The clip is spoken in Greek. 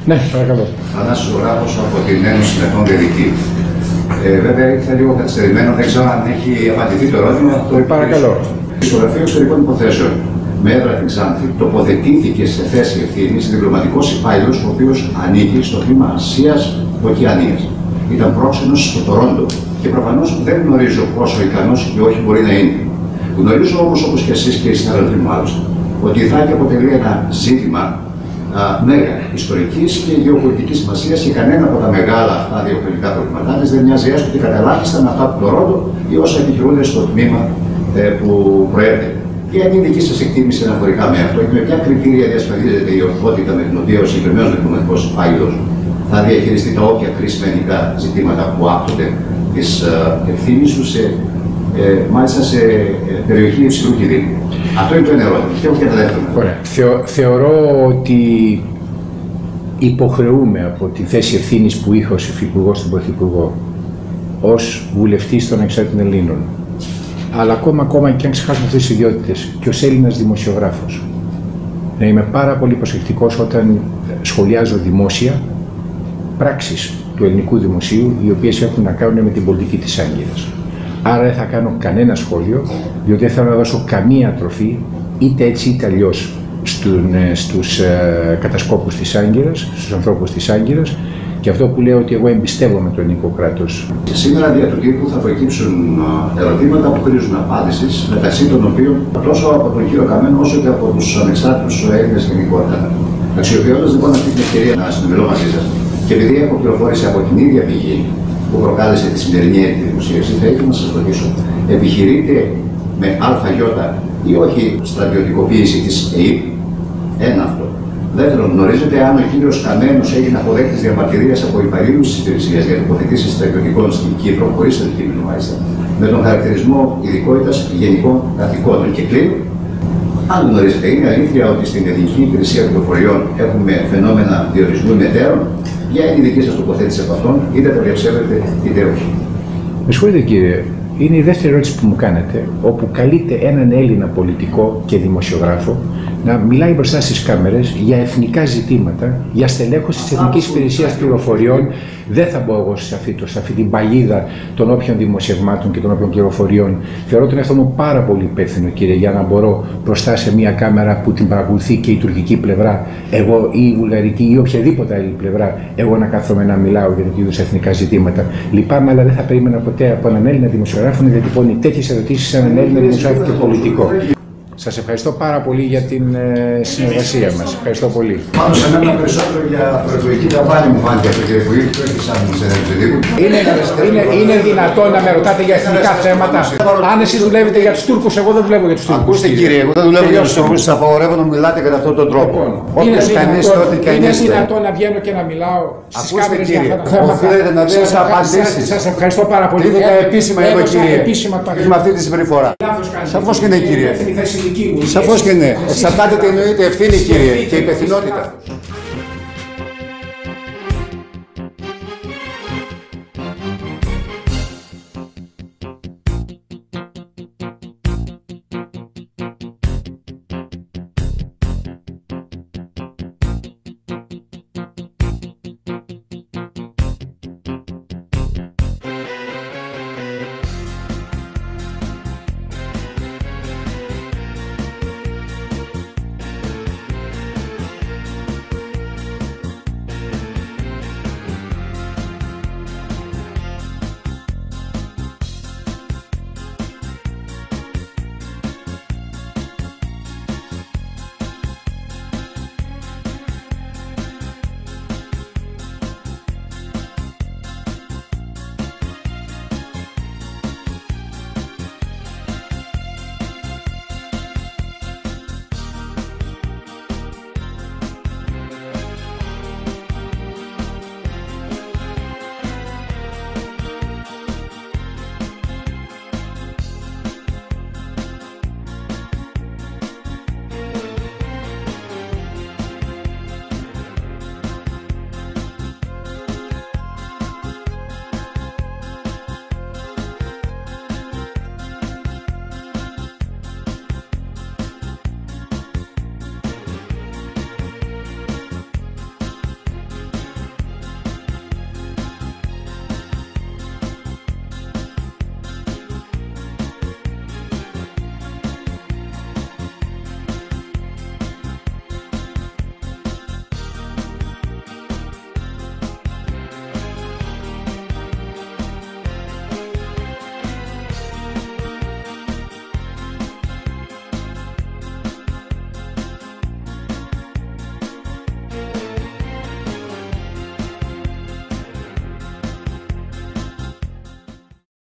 Ναι, παρακαλώ. Θανάσης Ζωγράφος από την Ένωση Συνεχών Διαδικτύου. Βέβαια ήρθε λίγο καθυστερημένο, δεν ξέρω αν έχει απαντηθεί το ερώτημα. Παρακαλώ. Το Γραφείο Εξωτερικών Υποθέσεων με έδρα την Ξάνθη τοποθετήθηκε σε θέση ευθύνης διπλωματικός υπάλληλος, ο οποίος ανήκει στο τμήμα Ασίας Οκεανίας. Ήταν πρόξενος στο Τορόντο και προφανώς δεν γνωρίζω πόσο ικανός και όχι μπορεί να είναι. Γνωρίζω όμως, όπως και εσείς και οι συνάδελφοι μου άλλωστε, ότι η Θράκη αποτελεί ένα ζήτημα μέγα ιστορικής και γεωπολιτικής σημασίας και κανένα από τα μεγάλα αυτά γεωπολιτικά προβλήματά της δεν μοιάζει έστω και κατελάχιστα με αυτά του Τορόντο ή όσα επιχειρούνται στο τμήμα που προέρχεται. Ποια είναι η δική σας εκτίμηση αναφορικά με αυτό και με ποια κριτήρια διασφαλίζεται η ορθότητα με την οποία ο συγκεκριμένος διπλωματικός υπάλληλος θα διαχειριστεί τα όποια κρίσιμα εθνικά ζητήματα που άπτονται της ευθύνης του, μάλιστα σε περιοχή υψηλού κινδύνου. Αυτό είναι το ένα ερώτημα. Και έχω και τα δεύτερα. Ωραία. Θεωρώ ότι υποχρεούμε από τη θέση ευθύνης που είχα ως υφυπουργός στον Πρωθυπουργό, ως βουλευτής των Εξάρτητων Ελλήνων, αλλά ακόμα και αν ξεχάσουμε αυτές τις ιδιότητες, και ως Έλληνας δημοσιογράφος, να είμαι πάρα πολύ προσεκτικός όταν σχολιάζω δημόσια πράξεις του ελληνικού δημοσίου, οι οποίες έχουν να κάνουν με την πολιτική της Άγκυρας. Άρα δεν θα κάνω κανένα σχόλιο, διότι δεν θέλω να δώσω καμία τροφή, είτε έτσι είτε αλλιώς, στους κατασκόπους της Άγκυρας, στους ανθρώπους της Άγκυρας, και αυτό που λέω ότι εγώ εμπιστεύομαι το ελληνικό κράτος. Σήμερα δια του τύπου θα προκύψουν ερωτήματα που χρήζουν απάντησης, μεταξύ των οποίων τόσο από τον κύριο Καμένο όσο και από τους ανεξάρτητους Έλληνες γενικότερα. Αξιοποιώντας λοιπόν αυτή την ευκαιρία να συνομιλώ μαζί σας και επειδή έχω πληροφόρηση από την ίδια πηγή που προκάλεσε τη σημερινή δημοσίευση, θα ήθελα να σας ρωτήσω, επιχειρείτε με ΑΙ ή όχι στρατιωτικοποίηση της ΕΕΠ? Ένα αυτό. Δεύτερον, γνωρίζετε αν ο κύριος Καμένος έγινε αποδέκτης διαμαρτυρίας από υπαλλήλους της υπηρεσίας για τοποθετήσεις στρατιωτικών στην Κύπρο, χωρίς αντικείμενο μάλιστα, με τον χαρακτηρισμό ειδικότητας γενικών καθηκόντων. Και κλείνω, αν γνωρίζετε, είναι αλήθεια ότι στην Εθνική Υπηρεσία Πληροφοριών έχουμε φαινόμενα διορισμού μετέρων? Ποια είναι η δική σας τοποθέτηση από αυτόν, είτε τα διαψεύδετε είτε όχι? Με συγχωρείτε κύριε, είναι η δεύτερη ερώτηση που μου κάνετε, όπου καλείται έναν Έλληνα πολιτικό και δημοσιογράφο να μιλάει μπροστά στις κάμερες για εθνικά ζητήματα, για στελέχωση της Εθνικής Υπηρεσίας Πληροφοριών. Δεν θα μπω εγώ σε αυτή την παλίδα των όποιων δημοσιευμάτων και των όποιων πληροφοριών. Θεωρώ τον εαυτό μου πάρα πολύ υπεύθυνο, κύριε, για να μπορώ μπροστά σε μια κάμερα που την παρακολουθεί και η τουρκική πλευρά, εγώ ή η βουλγαρική ή οποιαδήποτε άλλη πλευρά, εγώ να κάθομαι να μιλάω για τέτοιου είδους εθνικά ζητήματα. Λυπάμαι, αλλά δεν θα περίμενα ποτέ από έναν Έλληνα δημοσιογράφο να διατυπώνει τέτοιες ερωτήσεις σε έναν Έλληνα δημοσιογράφο και πολιτικό. Σας ευχαριστώ πάρα πολύ για την συνεργασία μας. Ευχαριστώ πολύ. Πάνω σε μένα περισσότερο για προεκλογική καμπάνια μου φάνηκε αυτό, κύριε Υπουργέ, και όχι σαν συνέντευξη. Είναι δυνατόν να με ρωτάτε για εθνικά θέματα? Αν εσείς δουλεύετε για τους Τούρκους, εγώ δεν δουλεύω για τους Τούρκους. Ακούστε κύριε, εγώ δεν δουλεύω για τους Τούρκους, σας απαγορεύω να μιλάτε κατά αυτόν τον τρόπο. Όποιος κανείς τότε και αν είστε. Είναι δυνατόν να βγαίνω και να μιλάω στις κάμερες για αυτά τα θέματα? Οφείλετε να δίνετε απαντήσεις. Σας ευχαριστώ πάρα πολύ. Δίδετε επίσημα εδώ κύριε, με αυτή τη συμπεριφορά. Σαφώς και ναι κύριε. Σαφώς και ναι. Εξαρτάται τι εννοείται ευθύνη κύριε και υπευθυνότητα.